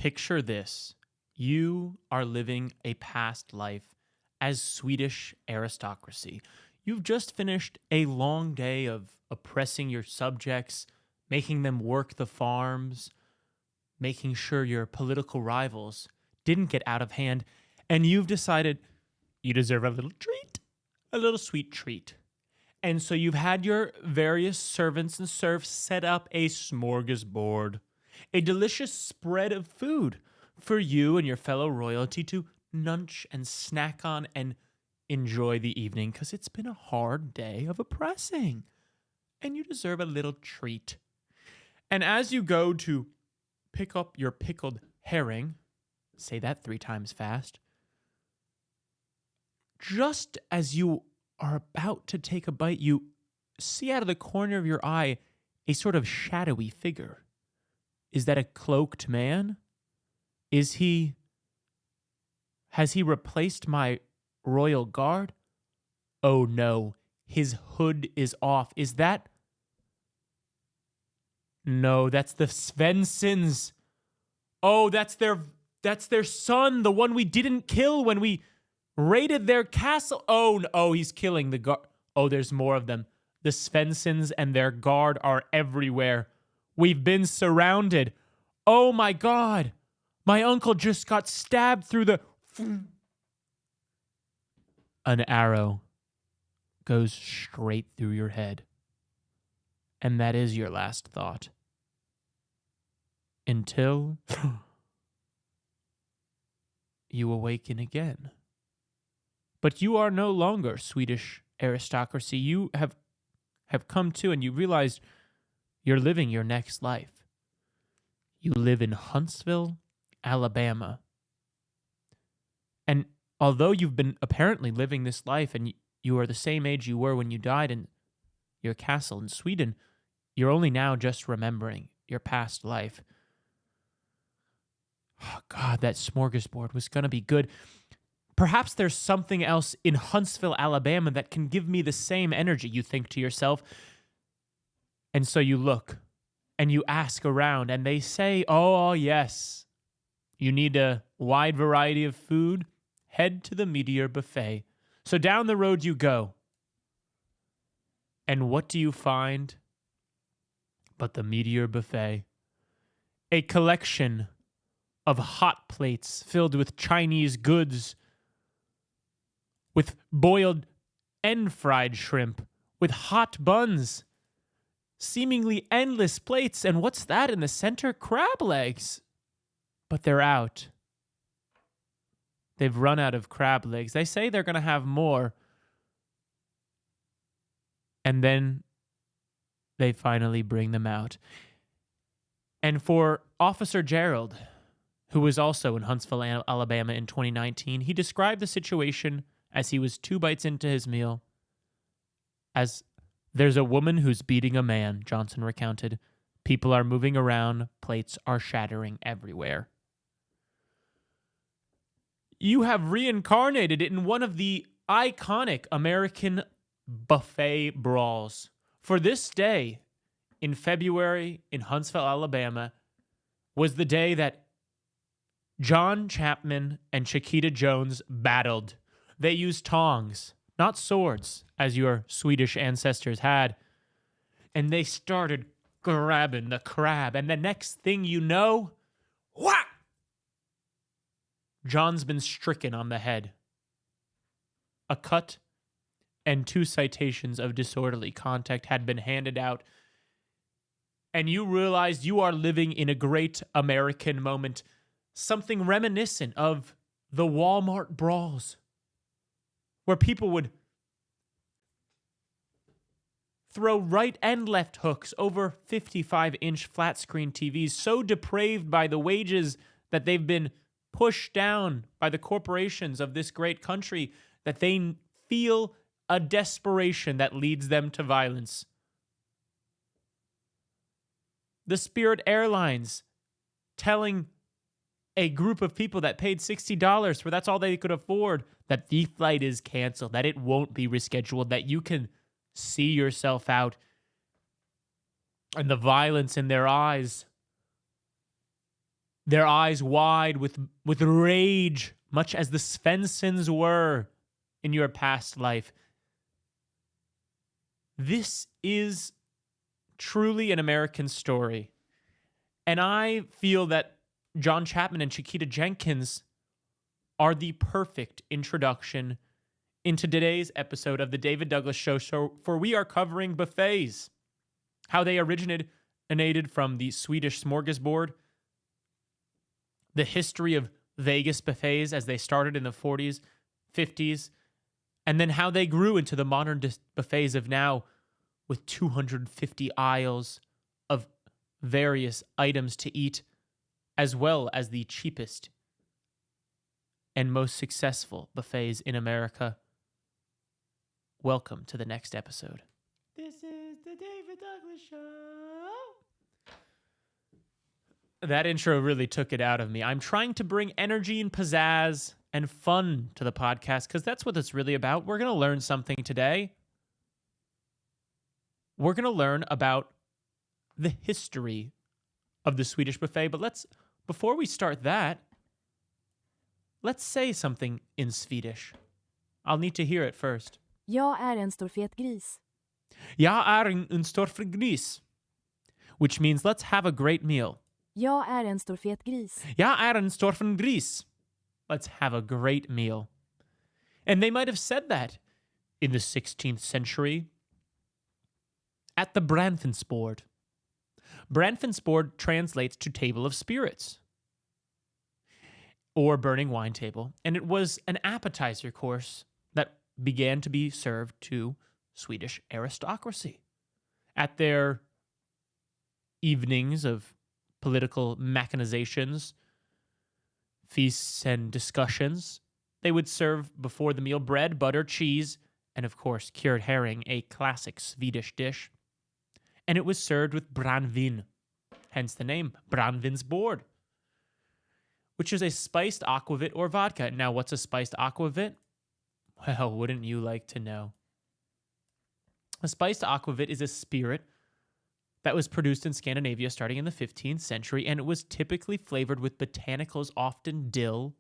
Picture this. You are living a past life as Swedish aristocracy. You've just finished a long day of oppressing your subjects, making them work the farms, making sure your political rivals didn't get out of hand, and you've decided you deserve a little treat, a little sweet treat. And so you've had your various servants and serfs set up a smorgasbord, a delicious spread of food for you and your fellow royalty to nunch and snack on and enjoy the evening, because it's been a hard day of oppressing and you deserve a little treat. And as you go to pick up your pickled herring, say that 3 times fast, just as you are about to take a bite, you see out of the corner of your eye a sort of shadowy figure. Is that a cloaked man? Has he replaced my royal guard? Oh no, his hood is off. Is that? No, that's the Svensons. Oh, that's their son, the one we didn't kill when we raided their castle. Oh, no, oh, he's killing the guard. Oh, there's more of them. The Svensons and their guard are everywhere. We've been surrounded. Oh my God. My uncle just got stabbed through the... An arrow goes straight through your head. And that is your last thought. Until you awaken again. But you are no longer Swedish aristocracy. You have come to, and you realize you're living your next life. You live in Huntsville, Alabama. And although you've been apparently living this life and you are the same age you were when you died in your castle in Sweden, you're only now just remembering your past life. Oh God, that smorgasbord was going to be good. Perhaps there's something else in Huntsville, Alabama that can give me the same energy, you think to yourself. And so you look and you ask around and they say, oh, yes, you need a wide variety of food. Head to the Meteor Buffet. So down the road you go. And what do you find but the Meteor Buffet? A collection of hot plates filled with Chinese goods, with boiled and fried shrimp, with hot buns, seemingly endless plates. And what's that in the center? Crab legs. But they're out. They've run out of crab legs. They say they're going to have more. And then they finally bring them out. And for Officer Gerald, who was also in Huntsville, Alabama in 2019, he described the situation as he was 2 bites into his meal as, "There's a woman who's beating a man," Johnson recounted. "People are moving around. Plates are shattering everywhere." You have reincarnated in one of the iconic American buffet brawls. For this day in February in Huntsville, Alabama, was the day that John Chapman and Chiquita Jones battled. They used tongs, not swords, as your Swedish ancestors had. And they started grabbing the crab. And the next thing you know, whack! John's been stricken on the head. A cut and 2 citations of disorderly conduct had been handed out. And you realized you are living in a great American moment, something reminiscent of the Walmart brawls, where people would throw right and left hooks over 55-inch flat-screen TVs, so depraved by the wages that they've been pushed down by the corporations of this great country that they feel a desperation that leads them to violence. The Spirit Airlines telling a group of people that paid $60 for that's all they could afford that the flight is canceled, that it won't be rescheduled, that you can see yourself out. And the violence in their eyes their eyes wide with rage, much as the Svensons were in your past life. This is truly an American story. And I feel that John Chapman and Chiquita Jenkins are the perfect introduction into today's episode of the David Douglas Show. For we are covering buffets, how they originated from the Swedish smorgasbord, the history of Vegas buffets as they started in the 40s, 50s, and then how they grew into the modern buffets of now with 250 aisles of various items to eat, as well as the cheapest and most successful buffets in America. Welcome to the next episode. This is the David Douglas Show. That intro really took it out of me. I'm trying to bring energy and pizzazz and fun to the podcast because that's what it's really about. We're going to learn something today. We're going to learn about the history of the Swedish buffet. But before we start that, let's say something in Swedish. I'll need to hear it first. Jag är en stor fet gris. Jag är en stor fet gris. Which means let's have a great meal. Jag är en stor fet gris. Jag är en stor fet gris. Let's have a great meal. And they might have said that in the 16th century at the Brandfinsbord. Brandfinsbord translates to table of spirits or burning wine table. And it was an appetizer course that began to be served to Swedish aristocracy at their evenings of political machinations, feasts, and discussions. They would serve before the meal bread, butter, cheese, and of course cured herring, a classic Swedish dish. And it was served with brandvin, hence the name Brandvinsbord, which is a spiced aquavit or vodka. Now, what's a spiced aquavit? Well, wouldn't you like to know? A spiced aquavit is a spirit that was produced in Scandinavia starting in the 15th century, and it was typically flavored with botanicals, often dill,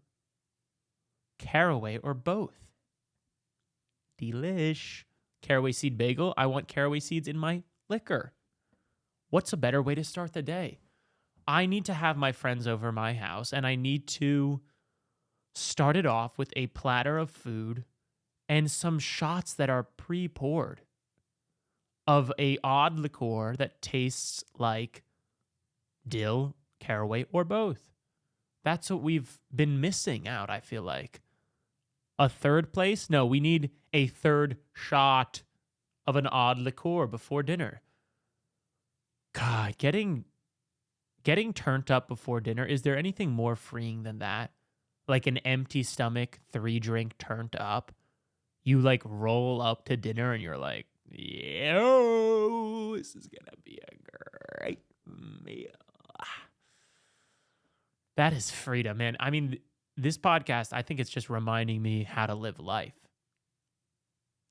caraway, or both. Delish. Caraway seed bagel. I want caraway seeds in my liquor. What's a better way to start the day? I need to have my friends over my house, and I need to start it off with a platter of food and some shots that are pre-poured of a odd liqueur that tastes like dill, caraway, or both. That's what we've been missing out, I feel like. A third place? No, we need a third shot of an odd liqueur before dinner. God, getting turned up before dinner, is there anything more freeing than that? Like an empty stomach, 3-drink turned up. You like roll up to dinner and you're like, yo, this is gonna be a great meal. That is freedom, man. I mean, this podcast, I think it's just reminding me how to live life.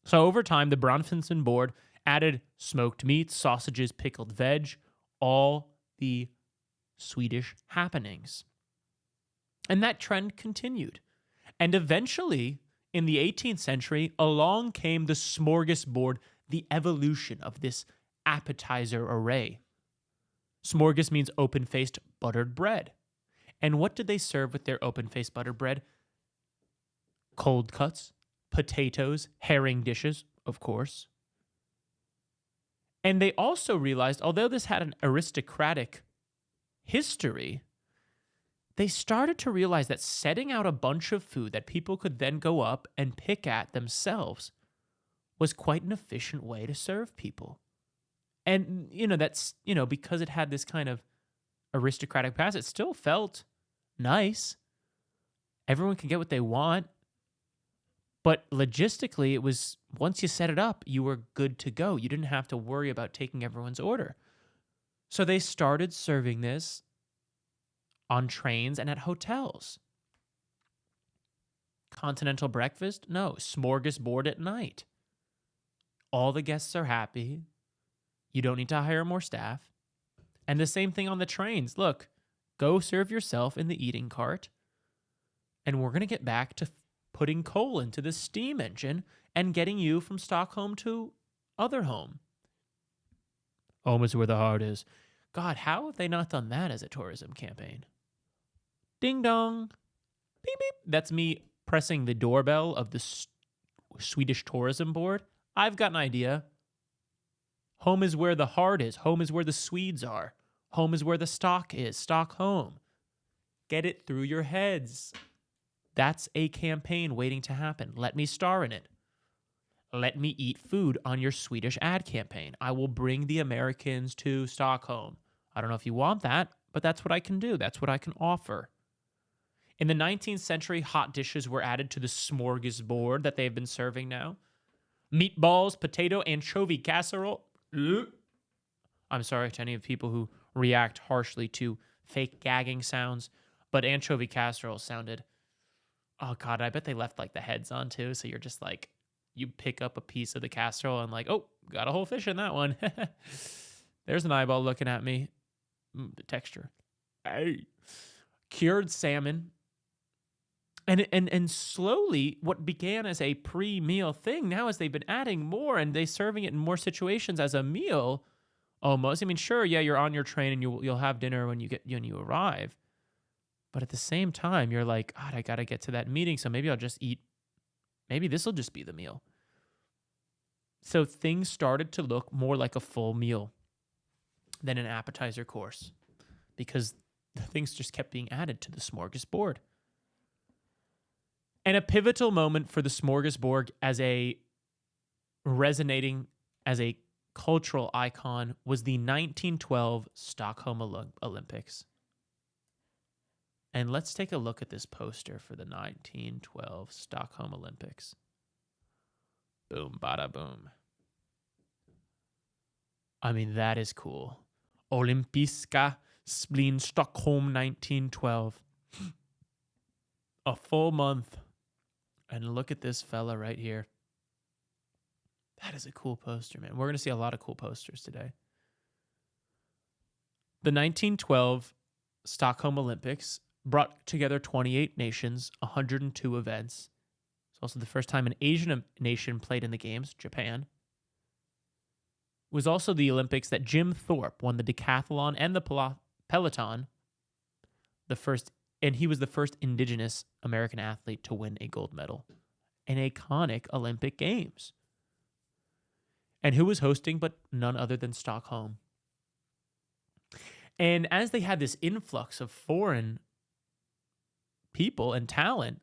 So over time, the Brandfinsbord added smoked meats, sausages, pickled veg, all the Swedish happenings. And that trend continued. And eventually, in the 18th century, along came the smorgasbord, the evolution of this appetizer array. Smorgas means open-faced buttered bread. And what did they serve with their open-faced buttered bread? Cold cuts, potatoes, herring dishes, of course. And they also realized, although this had an aristocratic history, they started to realize that setting out a bunch of food that people could then go up and pick at themselves was quite an efficient way to serve people. And, that's, because it had this kind of aristocratic past, it still felt nice. Everyone can get what they want. But logistically, it was, once you set it up, you were good to go. You didn't have to worry about taking everyone's order. So they started serving this on trains and at hotels. Continental breakfast? No, smorgasbord at night. All the guests are happy. You don't need to hire more staff. And the same thing on the trains. Look, Go serve yourself in the eating cart, and we're going to get back to putting coal into the steam engine and getting you from Stockholm to other home. Home is where the heart is. God, how have they not done that as a tourism campaign? Ding dong. Beep beep. That's me pressing the doorbell of the Swedish tourism board. I've got an idea. Home is where the heart is. Home is where the Swedes are. Home is where the stock is. Stockholm. Get it through your heads. That's a campaign waiting to happen. Let me star in it. Let me eat food on your Swedish ad campaign. I will bring the Americans to Stockholm. I don't know if you want that, but that's what I can do. That's what I can offer. In the 19th century, hot dishes were added to the smorgasbord that they've been serving now. Meatballs, potato, anchovy casserole. I'm sorry to any of the people who react harshly to fake gagging sounds, but anchovy casserole sounded, oh God, I bet they left like the heads on too. So you're just like, you pick up a piece of the casserole and like, oh, got a whole fish in that one. There's an eyeball looking at me. The texture. Hey. Cured salmon. And slowly, what began as a pre-meal thing, now as they've been adding more and they serving it in more situations as a meal, almost. I mean, sure, yeah, you're on your train and you'll have dinner when you arrive, but at the same time, you're like, God, I gotta get to that meeting, so maybe I'll just eat. Maybe this will just be the meal. So things started to look more like a full meal than an appetizer course because the things just kept being added to the smorgasbord. And a pivotal moment for the smorgasbord as a resonating as a cultural icon was the 1912 Stockholm Olympics. And let's take a look at this poster for the 1912 Stockholm Olympics. Boom, bada boom. I mean, that is cool. Olympiska Spelen Stockholm 1912. A full month. And look at this fella right here. That is a cool poster, man. We're going to see a lot of cool posters today. The 1912 Stockholm Olympics brought together 28 nations, 102 events. It's also the first time an Asian nation played in the games, Japan. It was also the Olympics that Jim Thorpe won the decathlon and the peloton, and he was the first indigenous American athlete to win a gold medal. An iconic Olympic Games. And who was hosting but none other than Stockholm. And as they had this influx of foreign people and talent,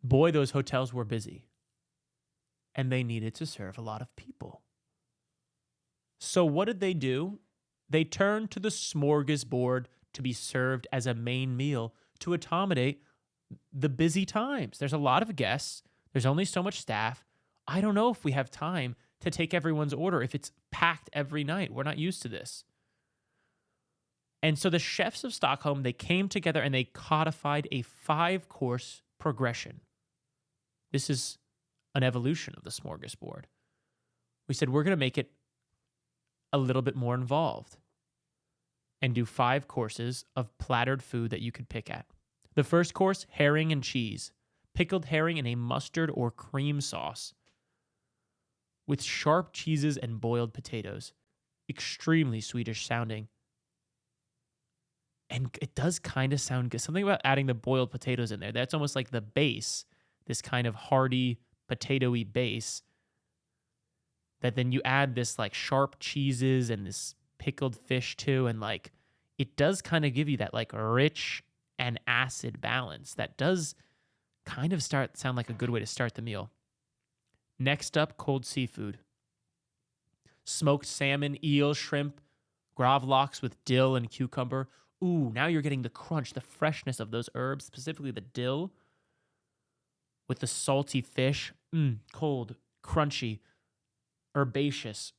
boy, those hotels were busy. And they needed to serve a lot of people. So what did they do? They turned to the smorgasbord to be served as a main meal to accommodate the busy times. There's a lot of guests. There's only so much staff. I don't know if we have time to take everyone's order if it's packed every night. We're not used to this. And so the chefs of Stockholm, they came together and they codified a 5-course progression. This is an evolution of the smorgasbord. We said we're going to make it a little bit more involved and do 5 courses of plattered food that you could pick at. The first course, herring and cheese, pickled herring in a mustard or cream sauce with sharp cheeses and boiled potatoes. Extremely Swedish sounding. And it does kind of sound good. Something about adding the boiled potatoes in there. That's almost like the base, this kind of hearty, potatoey base. That then you add this like sharp cheeses and this pickled fish too. And like, it does kind of give you that like rich and acid balance. That does kind of sound like a good way to start the meal. Next up, cold seafood. Smoked salmon, eel, shrimp, gravlax with dill and cucumber. Ooh, now you're getting the crunch, the freshness of those herbs, specifically the dill with the salty fish. Cold, crunchy, herbaceous.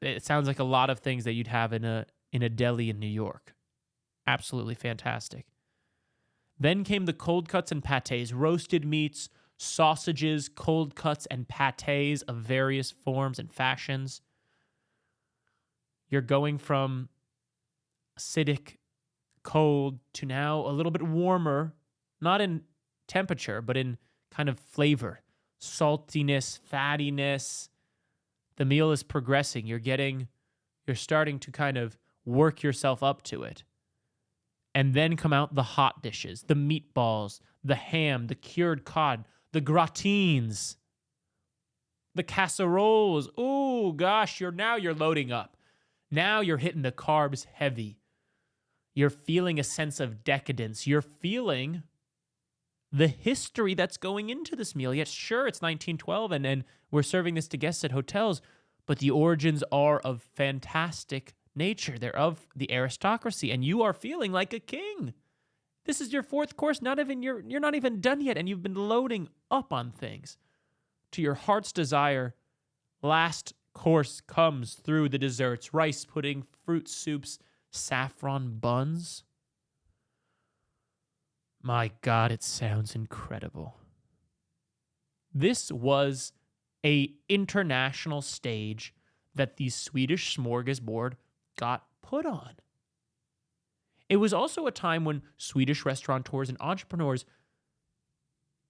It sounds like a lot of things that you'd have in a deli in New York. Absolutely fantastic. Then came the cold cuts and pâtés, roasted meats, sausages, cold cuts, and pâtés of various forms and fashions. You're going from acidic, cold, to now a little bit warmer, not in temperature, but in kind of flavor, saltiness, fattiness. The meal is progressing. You're starting to kind of work yourself up to it. And then come out the hot dishes, the meatballs, the ham, the cured cod, the gratines, the casseroles. Oh gosh, you're loading up. Now you're hitting the carbs heavy. You're feeling a sense of decadence. You're feeling the history that's going into this meal. Yes, sure, it's 1912 and we're serving this to guests at hotels, but the origins are of fantastic nature. They're of the aristocracy, and you are feeling like a king. This is your fourth course. You're not even done yet, and you've been loading up on things to your heart's desire. Last course comes through the desserts: rice pudding, fruit soups, saffron buns. My God, it sounds incredible. This was a international stage that the Swedish smorgasbord got put on. It was also a time when Swedish restaurateurs and entrepreneurs,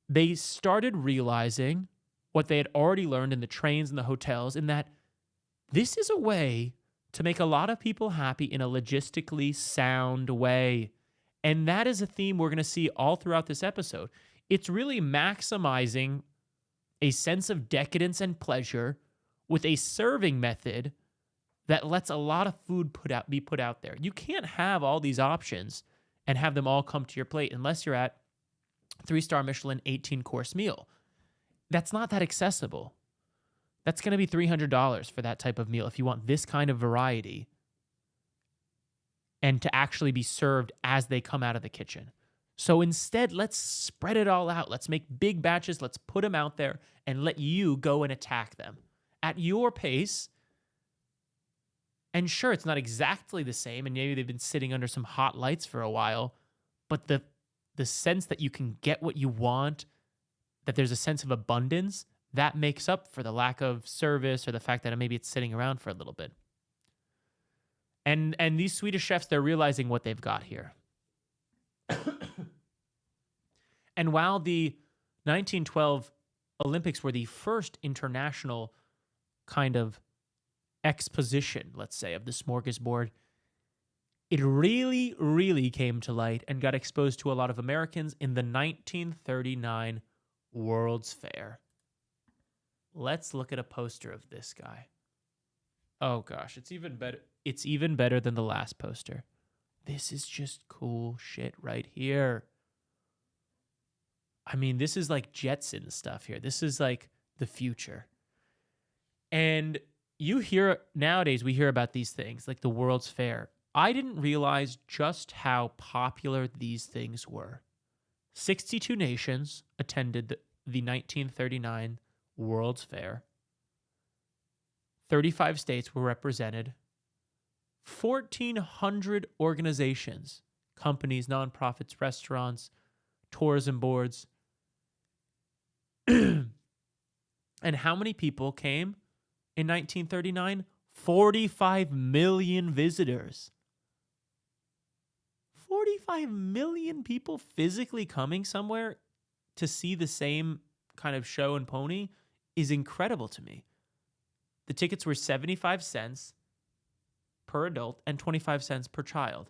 they started realizing what they had already learned in the trains and the hotels, in that this is a way to make a lot of people happy in a logistically sound way. And that is a theme we're going to see all throughout this episode. It's really maximizing a sense of decadence and pleasure with a serving method that lets a lot of food be put out there. You can't have all these options and have them all come to your plate unless you're at 3-star Michelin 18-course meal. That's not that accessible. That's going to be $300 for that type of meal if you want this kind of variety and to actually be served as they come out of the kitchen. So instead, let's spread it all out. Let's make big batches. Let's put them out there and let you go and attack them at your pace. And sure, it's not exactly the same, and maybe they've been sitting under some hot lights for a while, but the sense that you can get what you want, that there's a sense of abundance, that makes up for the lack of service or the fact that maybe it's sitting around for a little bit. And these Swedish chefs, they're realizing what they've got here. And while the 1912 Olympics were the first international kind of exposition, let's say, of the smorgasbord, it really, really came to light and got exposed to a lot of Americans in the 1939 World's Fair. Let's look at a poster of this guy. Oh gosh, it's even better. It's even better than the last poster. This is just cool shit right here. I mean, this is like Jetson stuff here. This is like the future. And nowadays we hear about these things like the World's Fair. I didn't realize just how popular these things were. 62 nations attended the 1939 World's Fair. 35 states were represented. 1,400 organizations, companies, nonprofits, restaurants, tourism boards. And how many people came in 1939? 45 million visitors. 45 million people physically coming somewhere to see the same kind of show and pony is incredible to me. The tickets were 75 cents per adult and 25 cents per child.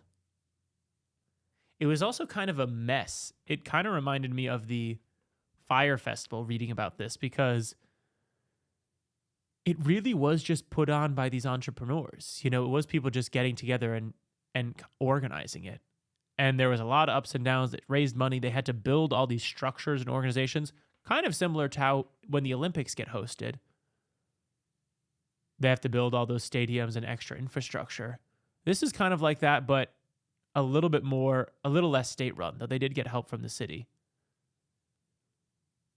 It was also kind of a mess. It kind of reminded me of the Fire Festival reading about this, because it really was just put on by these entrepreneurs. You know, it was people just getting together and organizing it. And there was a lot of ups and downs that raised money. They had to build all these structures and organizations, kind of similar to how when the Olympics get hosted, they have to build all those stadiums and extra infrastructure. This is kind of like that, but a little less state-run, though they did get help from the city.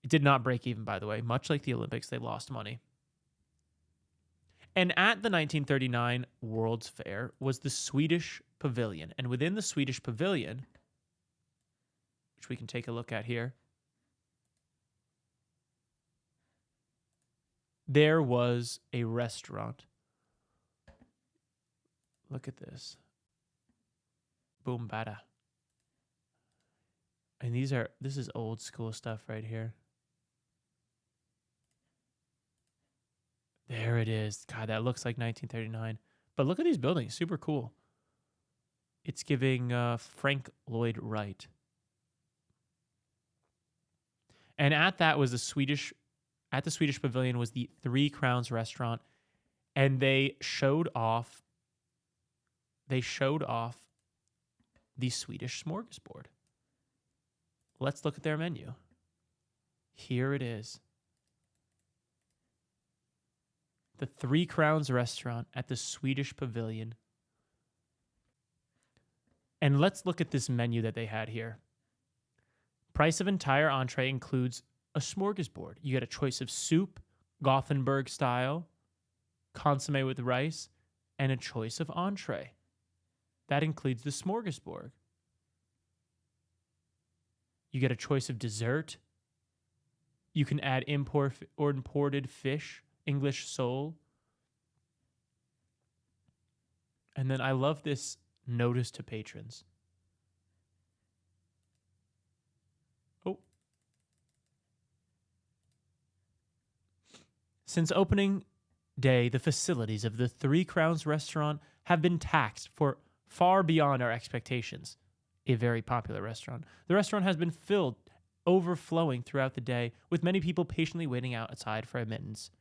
It did not break even, by the way. Much like the Olympics, they lost money. And at the 1939 World's Fair was the Swedish Pavilion. And within the Swedish Pavilion, which we can take a look at here, there was a restaurant. Look at this. Boom bada. And this is old school stuff right here. There it is. God, that looks like 1939. But look at these buildings. Super cool. It's giving Frank Lloyd Wright. And at the Swedish Pavilion was the Three Crowns restaurant, and they showed off the Swedish smorgasbord. Let's look at their menu. Here it is. The Three Crowns restaurant at the Swedish Pavilion. And let's look at this menu that they had here. Price of entire entree includes a smorgasbord. You get a choice of soup, Gothenburg style, consomme with rice, and a choice of entree. That includes the smorgasbord. You get a choice of dessert. You can add imported fish, English sole. And then I love this notice to patrons. Oh. Since opening day, the facilities of the Three Crowns restaurant have been taxed for far beyond our expectations. A very popular restaurant. The restaurant has been filled, overflowing throughout the day, with many people patiently waiting outside for admittance.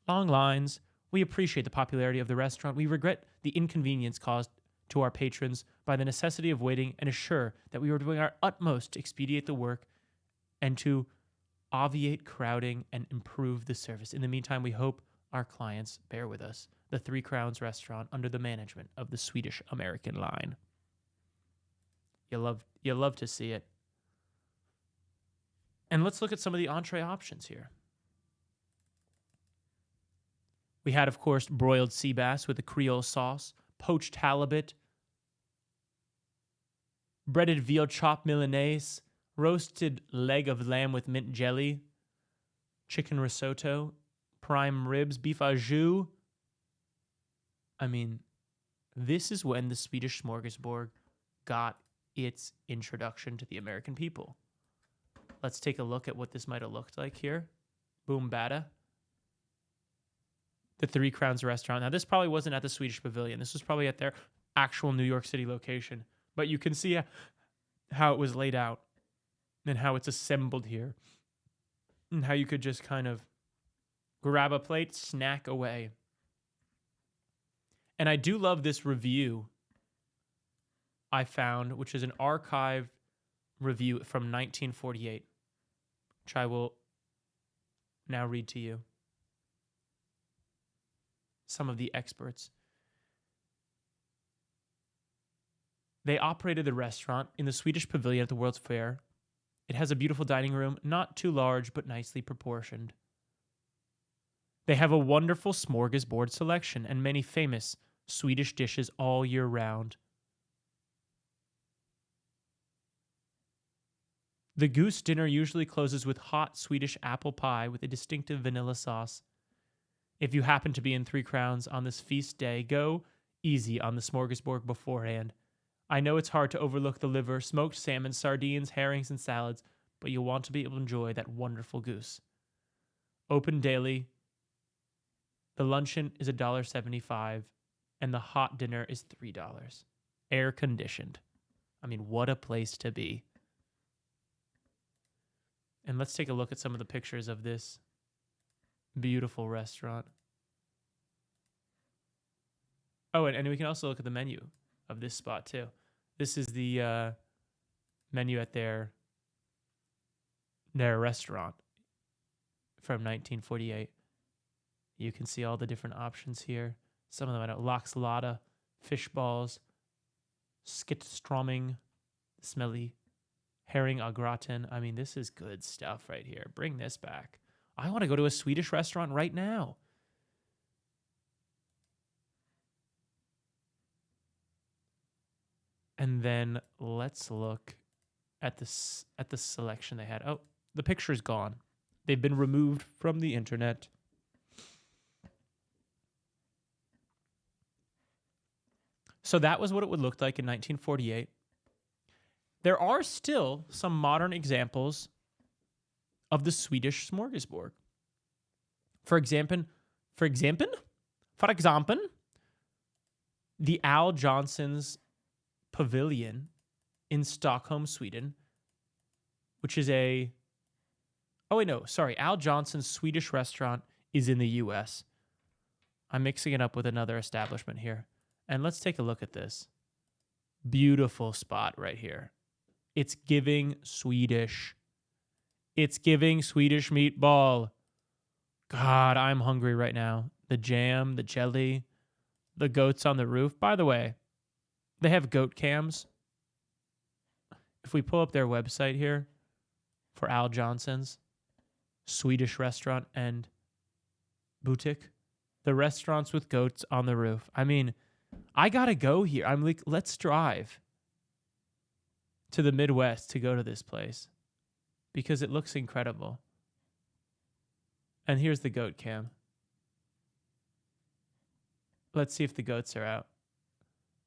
Long lines. We appreciate the popularity of the restaurant. We regret the inconvenience caused to our patrons by the necessity of waiting and assure that we are doing our utmost to expedite the work and to obviate crowding and improve the service. In the meantime, we hope our clients bear with us. The Three Crowns restaurant under the management of the Swedish American line. You love to see it. And let's look at some of the entree options here. We had, of course, broiled sea bass with a Creole sauce, poached halibut, breaded veal chop Milanese, roasted leg of lamb with mint jelly, chicken risotto, prime ribs, beef au jus. I mean, this is when the Swedish smorgasbord got its introduction to the American people. Let's take a look at what this might have looked like here. Boom bada. The Three Crowns restaurant. Now, this probably wasn't at the Swedish Pavilion. This was probably at their actual New York City location. But you can see how it was laid out and how it's assembled here. And how you could just kind of grab a plate, snack away. And I do love this review I found, which is an archived review from 1948, which I will now read to you. Some of the experts. They operated the restaurant in the Swedish Pavilion at the World's Fair. It has a beautiful dining room, not too large, but nicely proportioned. They have a wonderful smorgasbord selection and many famous Swedish dishes all year round. The goose dinner usually closes with hot Swedish apple pie with a distinctive vanilla sauce. If you happen to be in Three Crowns on this feast day, go easy on the smorgasbord beforehand. I know it's hard to overlook the liver, smoked salmon, sardines, herrings, and salads, but you'll want to be able to enjoy that wonderful goose. Open daily. The luncheon is $1.75, and the hot dinner is $3. Air conditioned. I mean, what a place to be. And let's take a look at some of the pictures of this beautiful restaurant. Oh, and we can also look at the menu of this spot too. This is the menu at their restaurant from 1948. You can see all the different options here. Some of them I know. Laxlada, fish balls, skitströmming, smelly herring au gratin. I mean, this is good stuff right here. Bring this back. I want to go to a Swedish restaurant right now. And then let's look at the selection they had. Oh, the picture's gone. They've been removed from the internet. So that was what it would look like in 1948. There are still some modern examples of the Swedish smorgasbord. For example, the Al Johnson's Pavilion in Stockholm, Sweden, which is Al Johnson's Swedish restaurant is in the US. I'm mixing it up with another establishment here. And let's take a look at this. Beautiful spot right here. It's giving Swedish. It's giving Swedish meatball. God, I'm hungry right now. The jam, the jelly, the goats on the roof. By the way, they have goat cams. If we pull up their website here for Al Johnson's Swedish restaurant and boutique, the restaurants with goats on the roof. I mean, I gotta go here. I'm like, let's drive to the Midwest to go to this place because it looks incredible. And here's the goat cam. Let's see if the goats are out.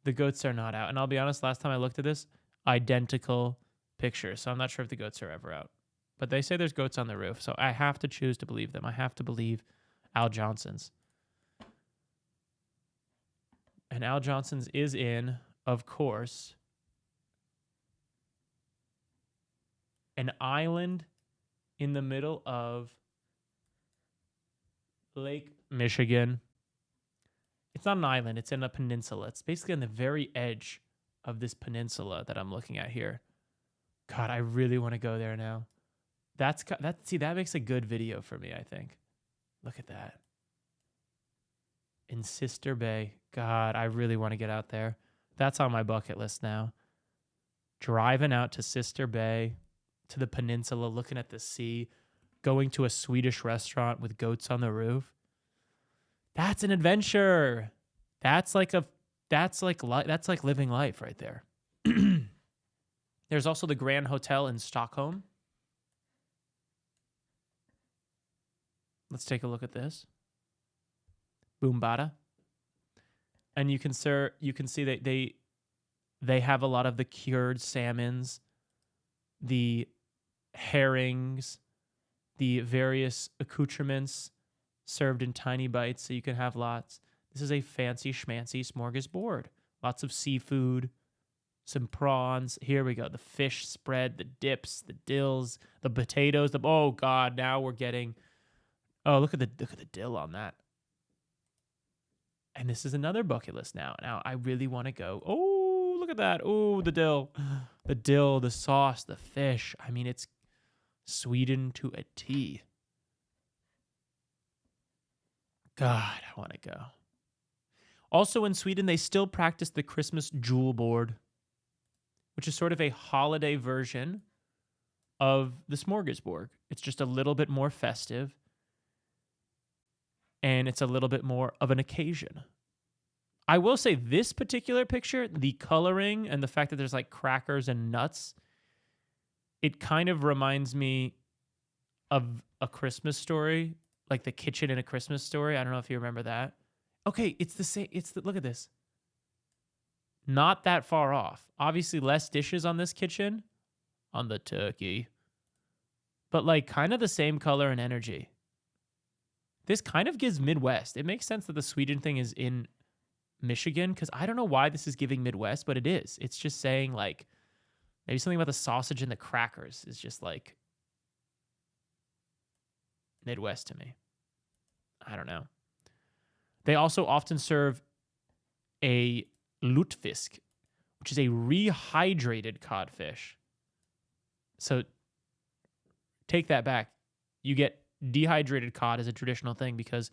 The goats are not out. And I'll be honest, last time I looked at this, identical pictures. So I'm not sure if the goats are ever out. But they say there's goats on the roof. So I have to choose to believe them. I have to believe Al Johnson's. And Al Johnson's is in, of course, an island in the middle of Lake Michigan. It's not an island. It's in a peninsula. It's basically on the very edge of this peninsula that I'm looking at here. God, I really want to go there now. That makes a good video for me, I think. Look at that. In Sister Bay. God, I really want to get out there. That's on my bucket list now. Driving out to Sister Bay, to the peninsula, looking at the sea, going to a Swedish restaurant with goats on the roof. That's an adventure. That's like living life right there. There's also the Grand Hotel in Stockholm. Let's take a look at this. Boombada. And you can see that they have a lot of the cured salmons, the herrings, the various accoutrements served in tiny bites, so you can have lots. This is a fancy schmancy smorgasbord. Lots of seafood, some prawns. Here we go. The fish spread, the dips, the dills, the potatoes. Oh God! Now we're getting. Oh, look at the dill on that. And this is another bucket list now. Now I really want to go. Oh, look at that. Oh, the dill, the sauce, the fish. I mean, it's Sweden to a T. God, I want to go. Also in Sweden, they still practice the Christmas jewel board, which is sort of a holiday version of the smorgasbord. It's just a little bit more festive, and it's a little bit more of an occasion. I will say this particular picture, the coloring and the fact that there's like crackers and nuts, it kind of reminds me of A Christmas Story, like the kitchen in A Christmas Story. I don't know if you remember that. Okay, it's the same. Look at this. Not that far off. Obviously less dishes on this kitchen, on the turkey, but like kind of the same color and energy. This kind of gives Midwest. It makes sense that the Sweden thing is in Michigan, because I don't know why this is giving Midwest, but it is. It's just saying like maybe something about the sausage and the crackers is just like Midwest to me. I don't know. They also often serve a lutefisk, which is a rehydrated codfish. So take that back. You get dehydrated cod as a traditional thing because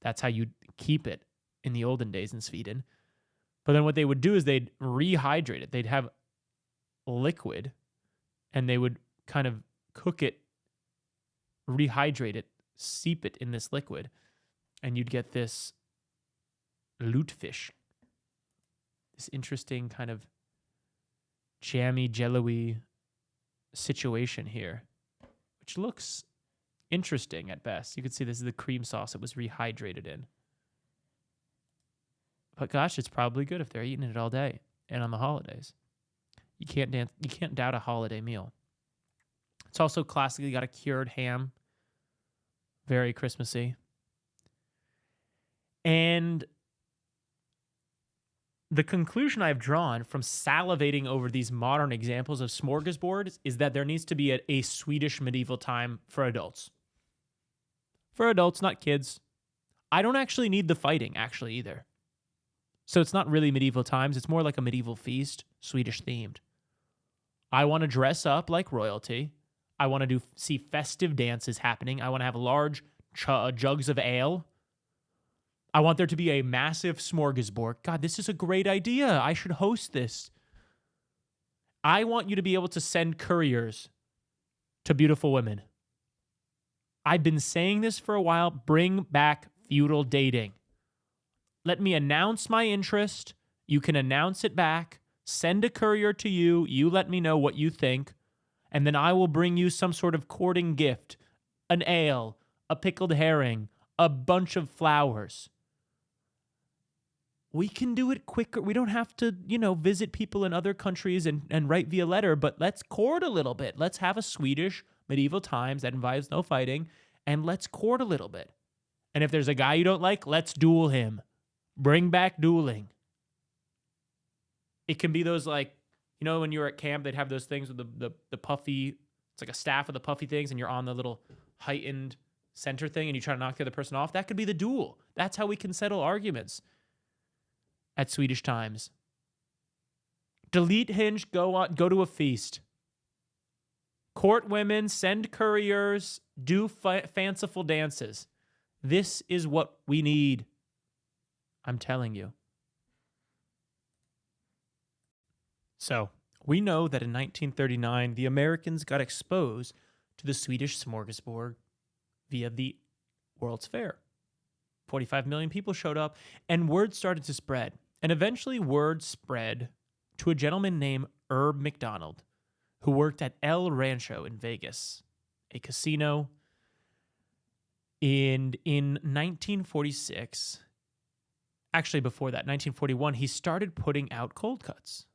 that's how you keep it in the olden days in Sweden. But then what they would do is they'd rehydrate it. They'd have liquid and they would kind of cook it, rehydrate it, steep it in this liquid, and you'd get this lutefisk. This interesting kind of jammy, jello-y situation here, which looks interesting at best. You can see this is the cream sauce it was rehydrated in. But gosh, it's probably good if they're eating it all day and on the holidays. You can't doubt a holiday meal. It's also classically got a cured ham, very Christmassy. And the conclusion I've drawn from salivating over these modern examples of smorgasbords is that there needs to be a Swedish medieval time for adults. For adults, not kids. I don't actually need the fighting, actually, either. So it's not really medieval times. It's more like a medieval feast, Swedish themed. I want to dress up like royalty. I want to see festive dances happening. I want to have large jugs of ale. I want there to be a massive smorgasbord. God, this is a great idea. I should host this. I want you to be able to send couriers to beautiful women. I've been saying this for a while. Bring back feudal dating. Let me announce my interest. You can announce it back. Send a courier to you. You let me know what you think. And then I will bring you some sort of courting gift. An ale, a pickled herring, a bunch of flowers. We can do it quicker. We don't have to, visit people in other countries and write via letter, but let's court a little bit. Let's have a Swedish medieval times that involves no fighting, and let's court a little bit. And if there's a guy you don't like, let's duel him. Bring back dueling. It can be those when you were at camp, they'd have those things with the puffy, it's like a staff with the puffy things, and you're on the little heightened center thing, and you try to knock the other person off. That could be the duel. That's how we can settle arguments at Swedish times. Delete Hinge, go to a feast. Court women, send couriers, do fanciful dances. This is what we need. I'm telling you. So, we know that in 1939, the Americans got exposed to the Swedish smorgasbord via the World's Fair. 45 million people showed up, and word started to spread. And eventually, word spread to a gentleman named Herb McDonald, who worked at El Rancho in Vegas, a casino. And in 1946, actually before that, 1941, he started putting out cold cuts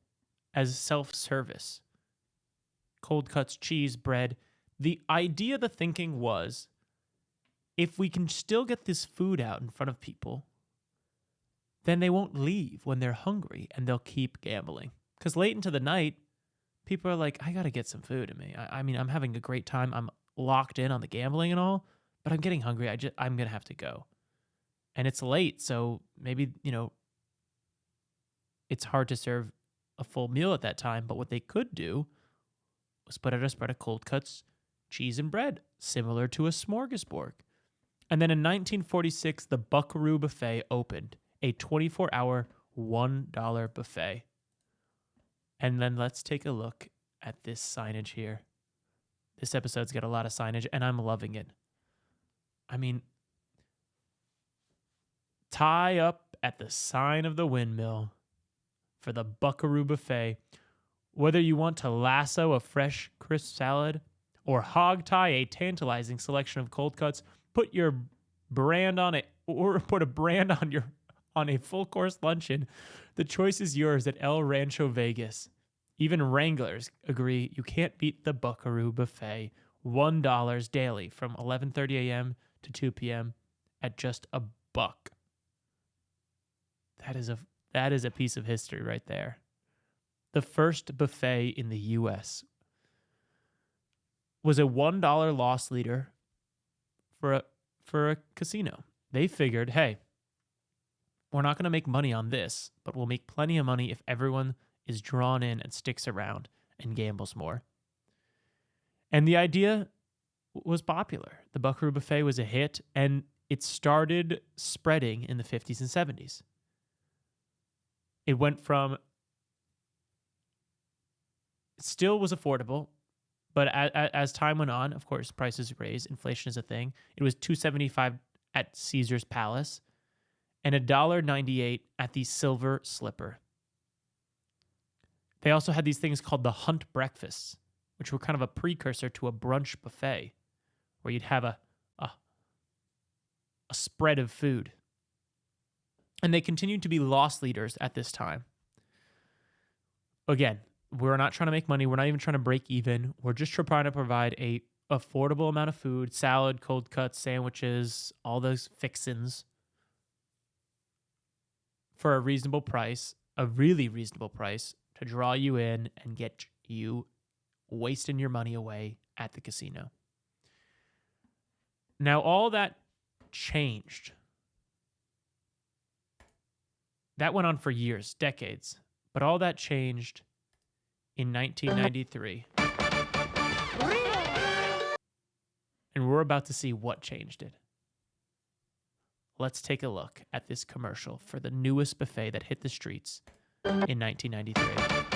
as self-service. Cold cuts, cheese, bread. The idea, the thinking was, if we can still get this food out in front of people, then they won't leave when they're hungry and they'll keep gambling. Because late into the night, people are like, I got to get some food in me. I mean, I'm having a great time. I'm locked in on the gambling and all, but I'm getting hungry. I'm going to have to go. And it's late, so maybe, it's hard to serve a full meal at that time. But what they could do was put out a spread of cold cuts, cheese, and bread, similar to a smorgasbord. And then in 1946, the Buckaroo Buffet opened, a 24-hour, $1 buffet. And then let's take a look at this signage here. This episode's got a lot of signage, and I'm loving it. I mean, tie up at the sign of the windmill for the Buckaroo Buffet. Whether you want to lasso a fresh, crisp salad or hog tie a tantalizing selection of cold cuts, put your brand on it, or put a brand on a full course luncheon. The choice is yours at El Rancho Vegas. Even Wranglers agree you can't beat the Buckaroo Buffet. $1 daily from 11:30 a.m. to 2 p.m. at just $1. That is a piece of history right there. The first buffet in the U.S. was a $1 loss leader for a casino. They figured, hey, we're not going to make money on this, but we'll make plenty of money if everyone is drawn in and sticks around and gambles more. And the idea was popular. The Buckaroo Buffet was a hit, and it started spreading in the 50s and 70s. It went from, it still was affordable, but as time went on, of course, prices raised. Inflation is a thing. It was $2.75 at Caesar's Palace and $1.98 at the Silver Slipper. They also had these things called the Hunt Breakfasts, which were kind of a precursor to a brunch buffet, where you'd have a spread of food. And they continued to be loss leaders at this time. Again, we're not trying to make money. We're not even trying to break even. We're just trying to provide a affordable amount of food, salad, cold cuts, sandwiches, all those fixins for a reasonable price, a really reasonable price to draw you in and get you wasting your money away at the casino. Now, all that changed. That went on for years, decades, but all that changed in 1993. And we're about to see what changed it. Let's take a look at this commercial for the newest buffet that hit the streets in 1993.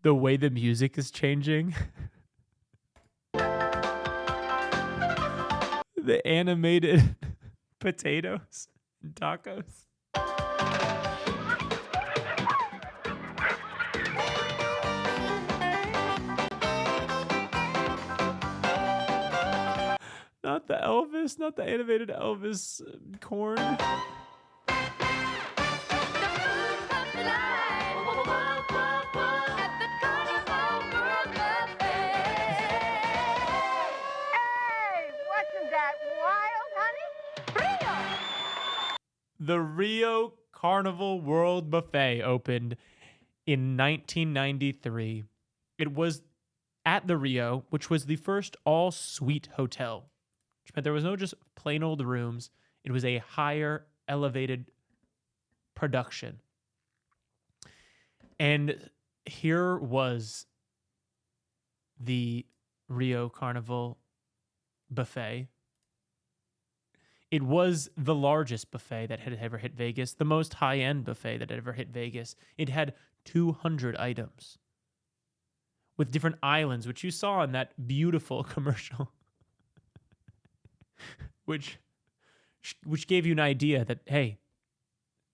The way the music is changing. The animated potatoes and tacos. Not the Elvis, not the animated Elvis corn. The Rio Carnival World Buffet opened in 1993. It was at the Rio, which was the first all-suite hotel, which meant there was no just plain old rooms. It was a higher elevated production. And here was the Rio Carnival Buffet. It was the largest buffet that had ever hit Vegas, the most high-end buffet that had ever hit Vegas. It had 200 items with different islands, which you saw in that beautiful commercial, which gave you an idea that, hey,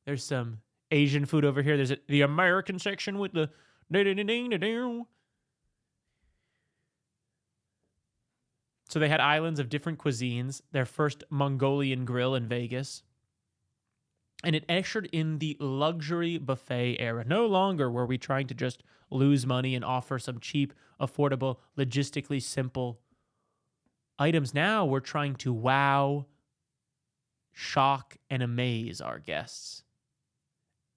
there's some Asian food over here. There's the American section with the ding-ding-ding-ding-ding. So they had islands of different cuisines, their first Mongolian grill in Vegas. And it ushered in the luxury buffet era. No longer were we trying to just lose money and offer some cheap, affordable, logistically simple items. Now we're trying to wow, shock, and amaze our guests.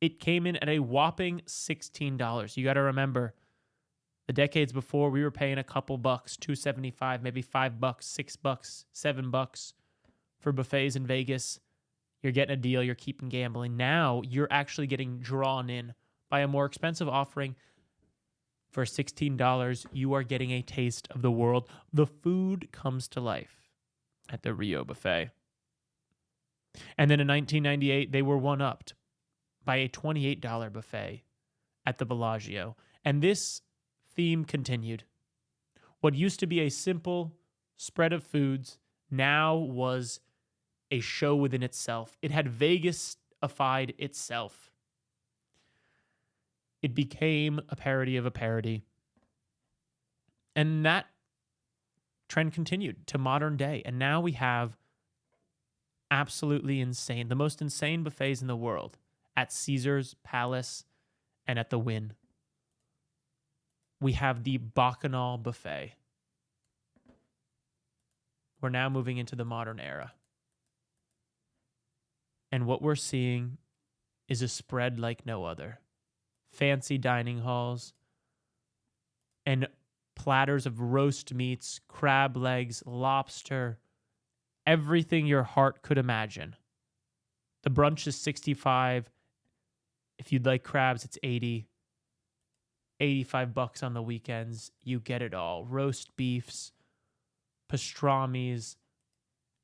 It came in at a whopping $16. You got to remember, the decades before, we were paying a couple bucks, $2.75, maybe $5, $6, $7 for buffets in Vegas. You're getting a deal. You're keeping gambling. Now you're actually getting drawn in by a more expensive offering. For $16, you are getting a taste of the world. The food comes to life at the Rio Buffet. And then in 1998, they were one-upped by a $28 buffet at the Bellagio. And this theme continued. What used to be a simple spread of foods now was a show within itself. It had Vegas-ified itself. It became a parody of a parody. And that trend continued to modern day. And now we have absolutely insane, the most insane buffets in the world at Caesar's Palace and at the Wynn. We have the Bacchanal Buffet. We're now moving into the modern era. And what we're seeing is a spread like no other. Fancy dining halls and platters of roast meats, crab legs, lobster, everything your heart could imagine. The brunch is $65. If you'd like crabs, it's $80. $85 on the weekends. You get it all. Roast beefs, pastrami's,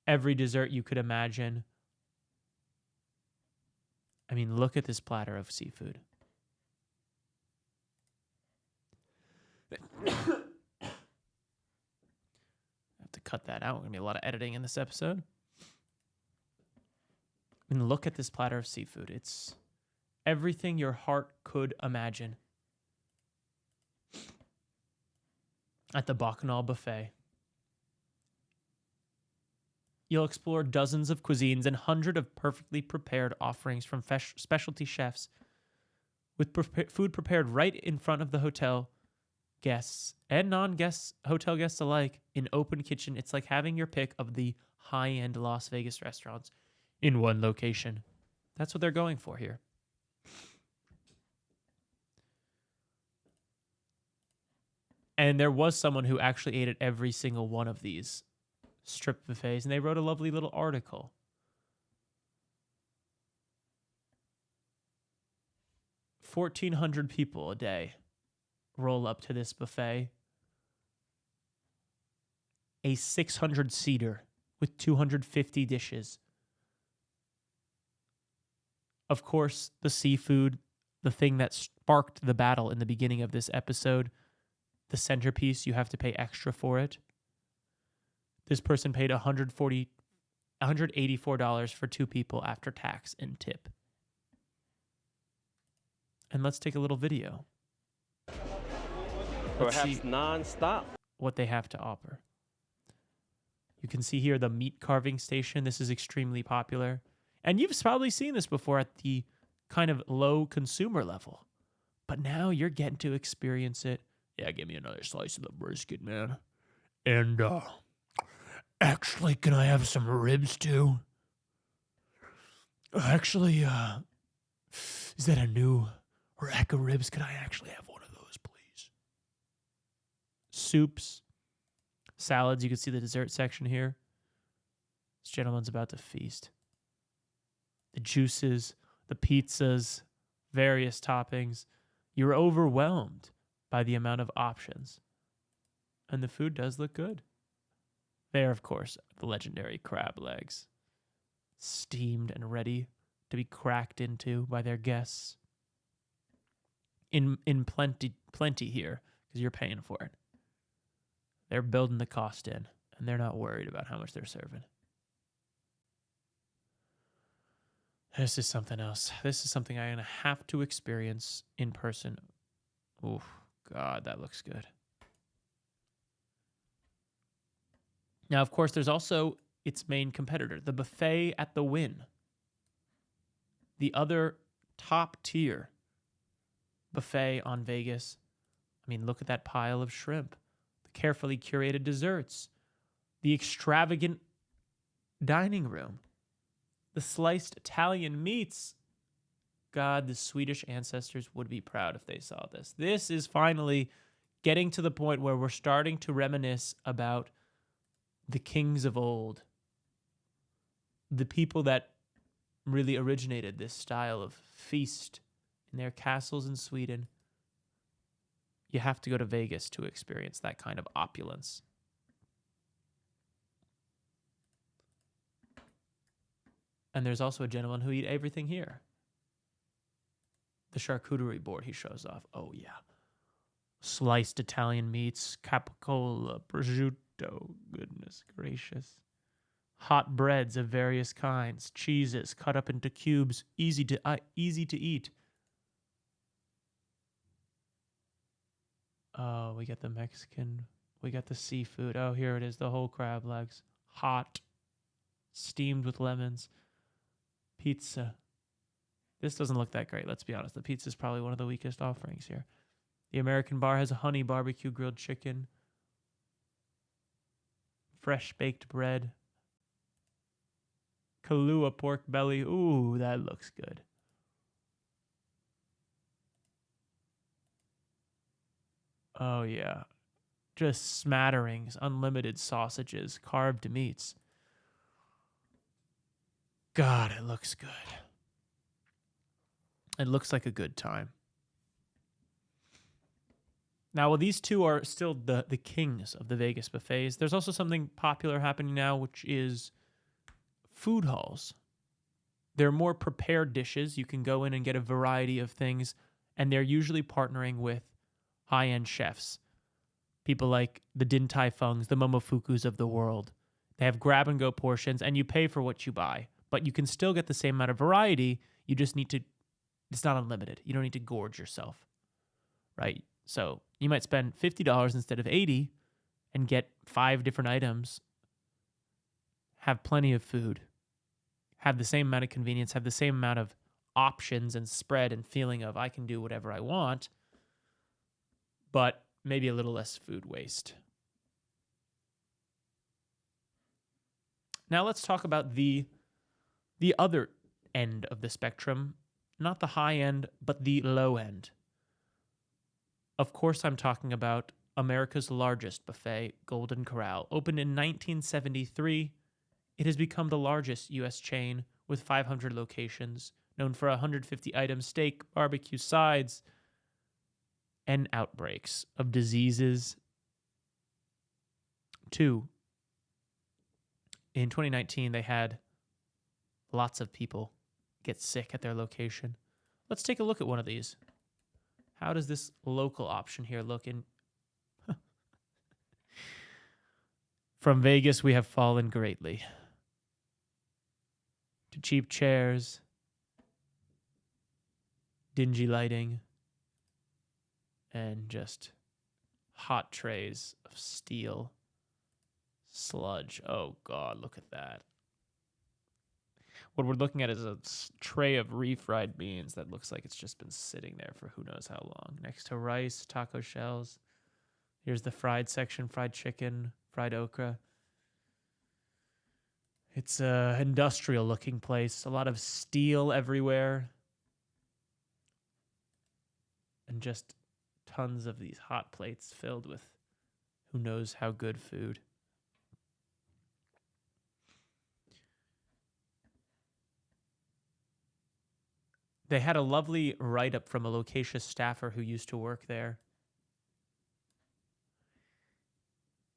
every dessert you could imagine. I mean, look at this platter of seafood. I have to cut that out. There's going to be a lot of editing in this episode. I mean, look at this platter of seafood. It's everything your heart could imagine. At the Bacchanal Buffet, you'll explore dozens of cuisines and hundreds of perfectly prepared offerings from specialty chefs with food prepared right in front of the hotel guests and non-guests, hotel guests alike, in open kitchen. It's like having your pick of the high-end Las Vegas restaurants in one location. That's what they're going for here. And there was someone who actually ate at every single one of these strip buffets, and they wrote a lovely little article. $1,400 people a day roll up to this buffet. A 600-seater with 250 dishes. Of course, the seafood, the thing that sparked the battle in the beginning of this episode, the centerpiece, you have to pay extra for it. This person paid $184 for 2 people after tax and tip. And let's take a little video. Perhaps non-stop. What they have to offer. You can see here the meat carving station. This is extremely popular. And you've probably seen this before at the kind of low consumer level. But now you're getting to experience it. Yeah, give me another slice of the brisket, man. And, actually, can I have some ribs, too? Actually, is that a new rack of ribs? Could I actually have one of those, please? Soups, salads. You can see the dessert section here. This gentleman's about to feast. The juices, the pizzas, various toppings. You're overwhelmed by the amount of options. And the food does look good. There, of course, the legendary crab legs. Steamed and ready to be cracked into by their guests. In plenty here, because you're paying for it. They're building the cost in, and they're not worried about how much they're serving. This is something else. This is something I'm going to have to experience in person. Ooh, God, that looks good. Now, of course, there's also its main competitor, the buffet at the Wynn. The other top tier buffet on Vegas. I mean, look at that pile of shrimp, the carefully curated desserts, the extravagant dining room, the sliced Italian meats. God, the Swedish ancestors would be proud if they saw this. This is finally getting to the point where we're starting to reminisce about the kings of old, the people that really originated this style of feast in their castles in Sweden. You have to go to Vegas to experience that kind of opulence. And there's also a gentleman who eat everything here. The charcuterie board he shows off. Oh, yeah. Sliced Italian meats, capicola, prosciutto. Goodness gracious. Hot breads of various kinds, cheeses cut up into cubes, easy to eat. Oh, we got the Mexican. We got the seafood. Oh, here it is, the whole crab legs. Hot, steamed with lemons. Pizza. This doesn't look that great, let's be honest. The pizza is probably one of the weakest offerings here. The American bar has a honey barbecue grilled chicken. Fresh baked bread. Kahlua pork belly. Ooh, that looks good. Oh, yeah. Just smatterings, unlimited sausages, carved meats. God, it looks good. It looks like a good time. Now, while these two are still the kings of the Vegas buffets, there's also something popular happening now, which is food halls. They're more prepared dishes. You can go in and get a variety of things, and they're usually partnering with high-end chefs. People like the Din Tai Fungs, the Momofukus of the world. They have grab-and-go portions, and you pay for what you buy. But you can still get the same amount of variety. You just need to, it's not unlimited. You don't need to gorge yourself, right? So you might spend $50 instead of $80 and get 5 different items, have plenty of food, have the same amount of convenience, have the same amount of options and spread and feeling of I can do whatever I want, but maybe a little less food waste. Now let's talk about the other end of the spectrum, not the high end, but the low end. Of course, I'm talking about America's largest buffet, Golden Corral. Opened in 1973, it has become the largest U.S. chain with 500 locations, known for 150 items, steak, barbecue, sides, and outbreaks of diseases. 2, in 2019, they had lots of people get sick at their location. Let's take a look at one of these. How does this local option here look? In From Vegas, we have fallen greatly to cheap chairs, dingy lighting, and just hot trays of steel sludge. Oh, God, look at that. What we're looking at is a tray of refried beans that looks like it's just been sitting there for who knows how long. Next to rice, taco shells. Here's the fried section, fried chicken, fried okra. It's an industrial looking place. A lot of steel everywhere. And just tons of these hot plates filled with who knows how good food. They had a lovely write-up from a loquacious staffer who used to work there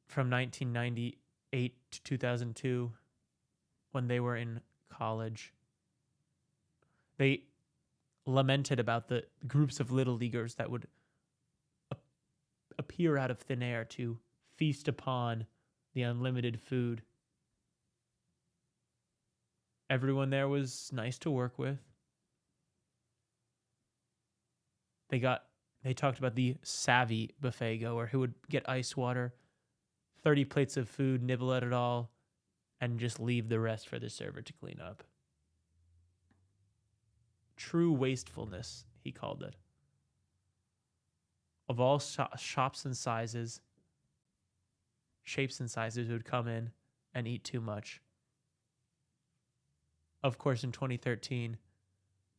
from 1998 to 2002 when they were in college. They lamented about the groups of little leaguers that would appear out of thin air to feast upon the unlimited food. Everyone there was nice to work with. They talked about the savvy buffet goer who would get ice water, 30 plates of food, nibble at it all, and just leave the rest for the server to clean up. True wastefulness, he called it. Of all shops and sizes, shapes and sizes who would come in and eat too much. Of course, in 2013,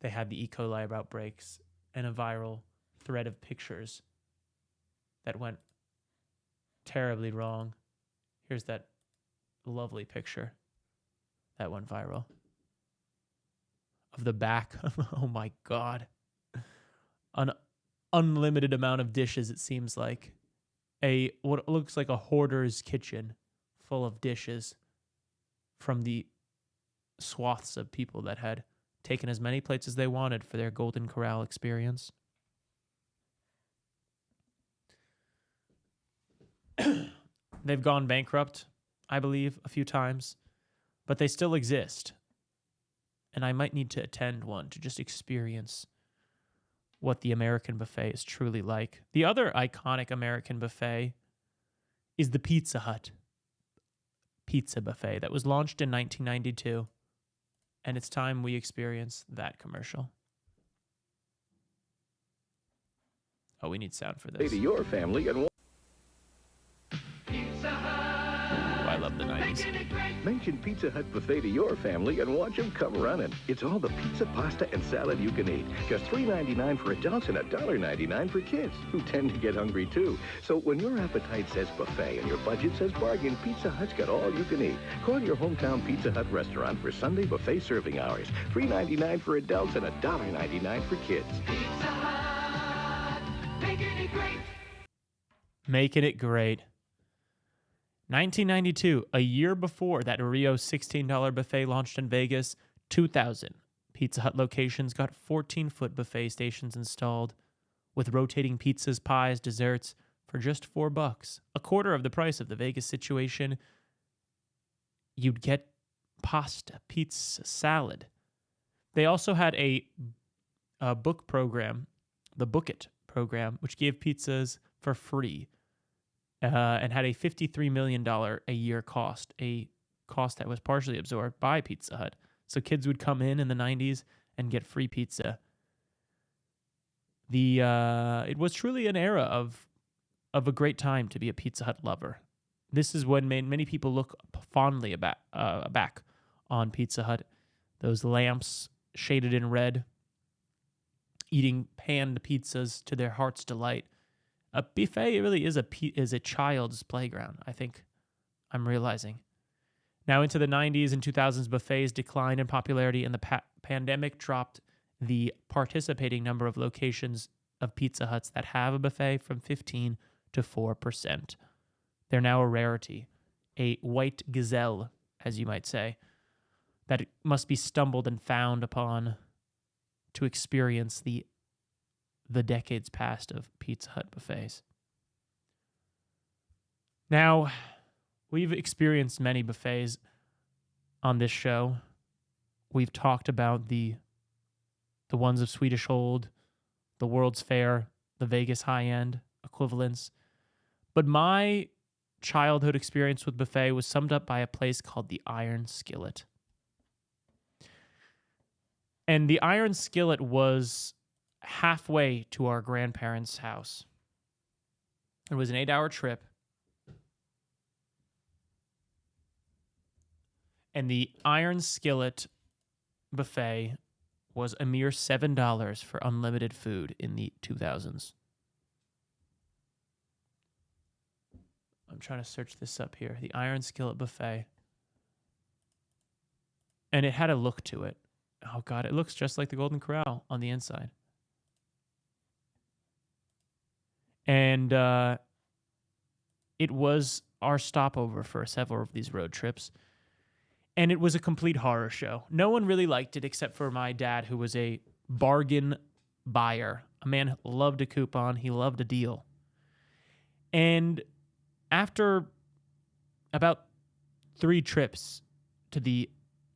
they had the E. coli outbreaks and a viral thread of pictures that went terribly wrong. Here's that lovely picture that went viral of the back. Oh my God. An unlimited amount of dishes, it seems like. What looks like a hoarder's kitchen full of dishes from the swaths of people that had taken as many plates as they wanted for their Golden Corral experience. They've gone bankrupt, I believe, a few times, but they still exist. And I might need to attend one to just experience what the American buffet is truly like. The other iconic American buffet is the Pizza Hut pizza buffet that was launched in 1992. And it's time we experience that commercial. Oh, we need sound for this. To your family and Ooh, I love the 90s. mention Pizza Hut buffet to your family and watch them come running. It's all the pizza, pasta, and salad you can eat. Just $3.99 for adults and $1.99 for kids, who tend to get hungry too. So when your appetite says buffet and your budget says bargain, Pizza Hut's got all you can eat. Call your hometown Pizza Hut restaurant for Sunday buffet serving hours. $3.99 for adults and $1.99 for kids. Pizza Hut, making it great. Making it great. 1992, a year before that Rio $16 buffet launched in Vegas, 2000. Pizza Hut locations got 14-foot buffet stations installed with rotating pizzas, pies, desserts for just $4, a quarter of the price of the Vegas situation. You'd get pasta, pizza, salad. They also had a book program, the Book It program, which gave pizzas for free and had a $53 million a year cost, a cost that was partially absorbed by Pizza Hut. So kids would come in the 90s and get free pizza. It was truly an era of a great time to be a Pizza Hut lover. This is when many people look fondly back on Pizza Hut. Those lamps shaded in red, eating panned pizzas to their heart's delight. A buffet really is a child's playground, I think I'm realizing. Now into the 90s and 2000s, buffets declined in popularity, and the pandemic dropped the participating number of locations of Pizza Huts that have a buffet from 15 to 4%. They're now a rarity, a white gazelle, as you might say, that must be stumbled and found upon to experience the decades past of Pizza Hut buffets. Now, we've experienced many buffets on this show. We've talked about the ones of Swedish Hold, the World's Fair, the Vegas high-end equivalents. But my childhood experience with buffet was summed up by a place called the Iron Skillet. And the Iron Skillet was halfway to our grandparents' house. It was an 8-hour trip. And the Iron Skillet buffet was a mere $7 for unlimited food in the 2000s. I'm trying to search this up here. The Iron Skillet buffet. And it had a look to it. Oh, God, it looks just like the Golden Corral on the inside. And it was our stopover for several of these road trips. And it was a complete horror show. No one really liked it except for my dad, who was a bargain buyer. A man who loved a coupon. He loved a deal. And after about 3 trips to the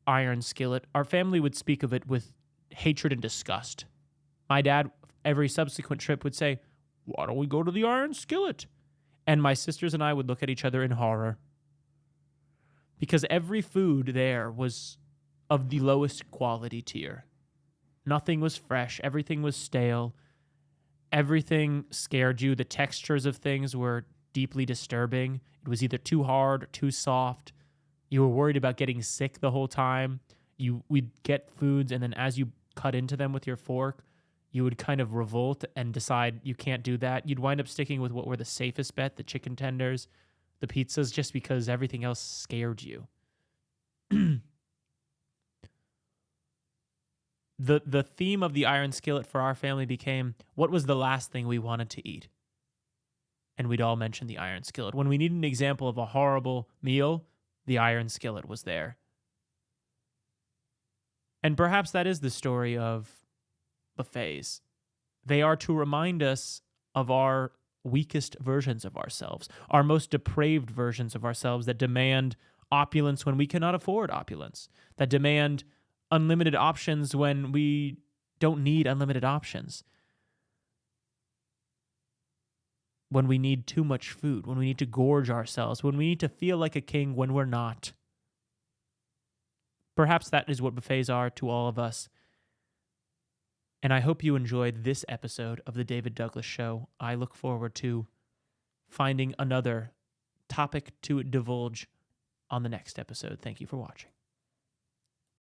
Iron Skillet, our family would speak of it with hatred and disgust. My dad, every subsequent trip, would say, "Why don't we go to the Iron Skillet?" And my sisters and I would look at each other in horror. Because every food there was of the lowest quality tier. Nothing was fresh. Everything was stale. Everything scared you. The textures of things were deeply disturbing. It was either too hard or too soft. You were worried about getting sick the whole time. We'd get foods, and then as you cut into them with your fork, you would kind of revolt and decide you can't do that. You'd wind up sticking with what were the safest bet, the chicken tenders, the pizzas, just because everything else scared you. The theme of the Iron Skillet for our family became, what was the last thing we wanted to eat? And we'd all mention the Iron Skillet. When we needed an example of a horrible meal, the Iron Skillet was there. And perhaps that is the story of buffets. They are to remind us of our weakest versions of ourselves, our most depraved versions of ourselves that demand opulence when we cannot afford opulence, that demand unlimited options when we don't need unlimited options, when we need too much food, when we need to gorge ourselves, when we need to feel like a king when we're not. Perhaps that is what buffets are to all of us. And I hope you enjoyed this episode of The David Douglas Show. I look forward to finding another topic to divulge on the next episode. Thank you for watching.